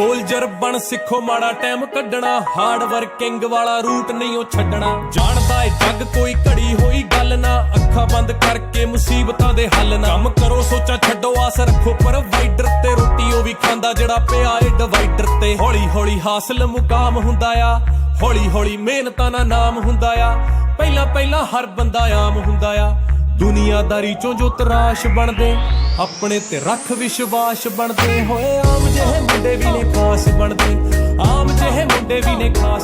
Soldier ਬਣ ਸਿੱਖੋ ਮਾੜਾ ਟਾਈਮ ਕੱਢਣਾ, ਹਾਰਡ ਵਰਕਿੰਗ ਵਾਲਾ ਰੂਟ ਨਹੀਂ ਉਹ ਛੱਡਣਾ। ਜਾਣਦਾ ਏ ਜੱਗ ਕੋਈ ਘੜੀ ਹੋਈ ਗੱਲ ਨਾ, ਅੱਖਾਂ ਬੰਦ ਕਰਕੇ ਮੁਸੀਬਤਾਂ ਦੇ ਹੱਲ ਨਾ। ਕੰਮ ਕਰੋ ਸੋਚਾਂ ਛੱਡੋ ਆਸ ਰੱਖੋ ਪ੍ਰੋਵਾਈਡਰ ਤੇ, ਰੋਟੀ ਉਹ ਵੀ ਖਾਂਦਾ ਜਿਹੜਾ ਪਿਆ ਏ ਡਿਵਾਈਡਰ ਤੇ। ਹੌਲੀ ਹੌਲੀ ਹਾਸਲ ਮੁਕਾਮ ਹੁੰਦਾ ਆ, ਹੌਲੀ ਹੌਲੀ ਮਿਹਨਤਾਂ ਦਾ ਨਾਮ ਹੁੰਦਾ ਆ। ਪਹਿਲਾਂ ਪਹਿਲਾਂ ਹਰ ਬੰਦਾ ਆਮ ਹੁੰਦਾ ਆ, ਦੁਨੀਆਦਾਰੀ ਚੋਂ ਜੋ ਤਰਾਸ਼ ਬਣਦੇ, ਆਪਣੇ ਤੇ ਰੱਖ ਵਿਸ਼ਵਾਸ ਬਣਦੇ ਹੋਏ। ਆਮ ਜਿਹੇ ਮੁੰਡੇ ਵੀ ਨੇ ਖਾਸ ਬਣਦੇ, ਆਮ ਜਿਹੇ ਮੁੰਡੇ ਵੀ ਨੇ ਖਾਸ।